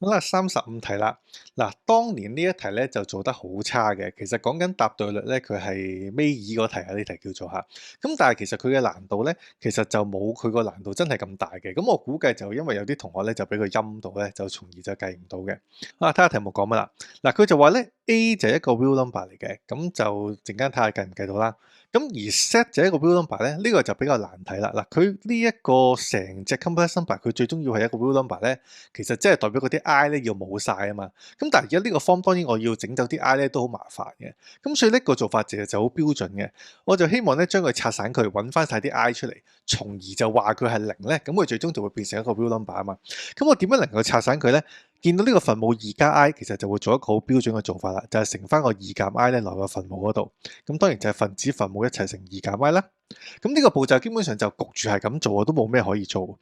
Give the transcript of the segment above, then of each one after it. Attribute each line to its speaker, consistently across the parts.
Speaker 1: 好啦，35題啦。嗱，當年呢一題咧就做得好差嘅，其實講緊答對率咧，佢係尾二嗰題啊，呢題叫做嚇。咁但係其實佢嘅難度咧，其實就冇佢個難度真係咁大嘅。咁我估計就因為有啲同學咧就俾佢陰到咧，就從而就計唔到嘅。睇下題目講乜啦。嗱，佢就話咧 A 就係一個 real number 嚟嘅，咁就陣間睇下計唔計到啦。咁而 set 就係一個 real number 咧，呢個就比較難睇啦。嗱，佢呢一個成隻 complex number，佢最終要係一個 real number 咧，其實即係代表嗰啲 i 咧要冇晒啊嘛。咁但係而家呢個 form 當然我要整走啲 i 咧都好麻煩嘅。咁所以呢個做法就好標準嘅。我就希望咧將佢拆散佢，揾翻晒啲 i 出嚟，從而就話佢係零咧。咁佢最終就會變成一個 real number 啊嘛。咁我點樣能夠拆散佢咧？見到呢個分母2加 i，其實就會做一個好標準嘅做法啦，就係乘翻個2減 i 咧落個分母嗰度。咁當然就係分子分母一齊乘2減 i 啦。咁呢個步驟基本上就焗住係咁做，都冇咩可以做。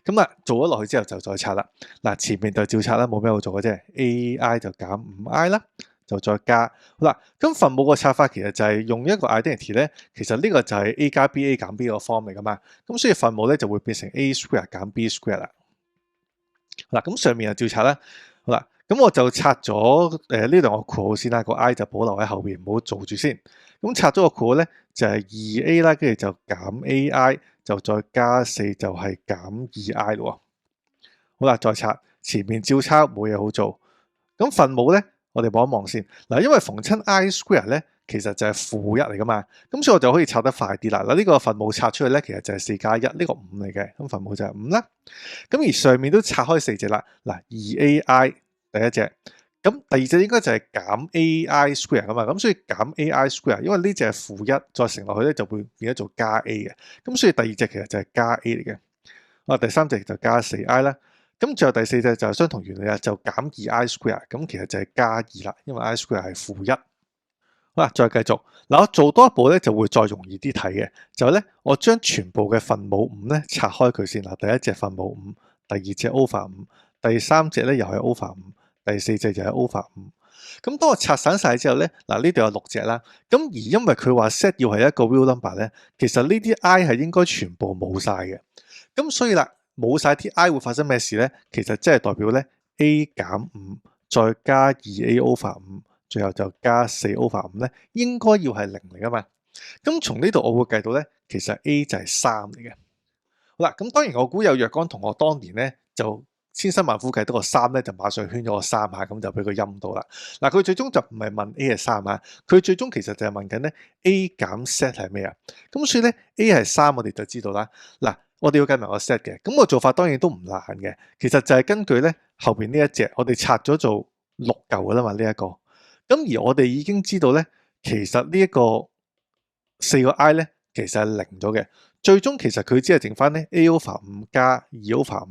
Speaker 1: 咁啊，做咗落去之後就再拆啦。嗱，前面就照拆啦，冇咩好做嘅啫。ai 就減 5i 啦，就再加。好啦，咁分母個拆法其實就係用一個 identity 咧，其實呢個就係 a 加 b，a 減 b 個 form 嚟噶嘛。咁所以分母咧就會變成 a square 減 b square 啦。嗱，咁上面就照拆啦。好啦，咁我就拆咗呢兩個括號先啦，個 i 就保留喺後邊，唔好做住先。咁拆咗個括號咧，就係 2a 啦，跟住就減 ai，就再加4就係減 2i 咯。好啦，再拆，前面照抄，冇嘢好做。咁分母咧，我哋望一望先。嗱，因為逢親 i square 咧，其實就係負1嚟噶嘛，咁所以我就可以拆得快啲啦。嗱，呢個分母拆出去咧，其實就係4加1，呢個5嚟嘅，咁分母就係5啦。咁而上面都拆開4隻啦。嗱， 2ai 第一隻，咁第二隻應該就係減 ai square 噶嘛，咁所以減 ai square，因為呢隻係負1，再乘落去咧就會變咗做加 a 嘅，咁所以第二隻其實就係加 a 嚟嘅。第三隻就加 4i 啦。咁最後第四隻就係相同原理啦，就減 2i square，咁其實就係加2啦，因為 i square 係負1。好啦，再繼續。嗱，我做多一步咧就會再容易啲睇嘅，就係咧我將全部嘅分母5咧拆開佢先。嗱，第一隻分母5，第二隻 over 5，第三隻咧又係 over 5，第四隻就係 over 5。咁當我拆散晒之後咧，嗱，呢度有6隻啦。咁而因為佢話 set 要係一個 real number 咧，其實呢啲 i 係應該全部冇晒嘅。咁所以啦，冇晒啲 i 會發生咩事咧？其實即係代表咧 a 減5再加 2a over 5，最後就加4 over 5咧，應該要係0嚟噶嘛。咁從呢度我會計到咧，其實 a 就係3嚟嘅。好啦，咁當然我估有若干同學當年咧就千辛萬苦計到個3咧，就馬上圈咗個3下，咁就俾佢陰到啦。嗱，佢最終就唔係問 a 係3啊，佢最終其實就係問緊咧 a 減 set 係咩啊？咁所以咧 a 係3，我哋就知道啦。嗱，我哋要計埋個 set 嘅，咁個做法當然都唔難嘅。其實就係根據咧後邊呢一隻，我哋拆咗做6嚿噶啦嘛，呢一個。咁而我哋已經知道咧，其實呢一個4個 i 咧，其實係0咗嘅。最終其實佢只係剩翻咧 a over 5加2 over 5，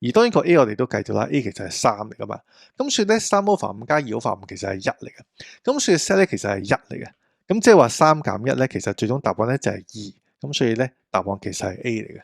Speaker 1: 而當然個 a 我哋都計咗啦 ，a 其實係3嚟噶嘛。咁所以咧3 over 5加2 over 5其實係1嚟嘅。咁所以 set 咧其實係1嚟嘅。咁即係話3減1咧，其實最終答案咧就係2。咁所以咧答案其實係 A 嚟嘅。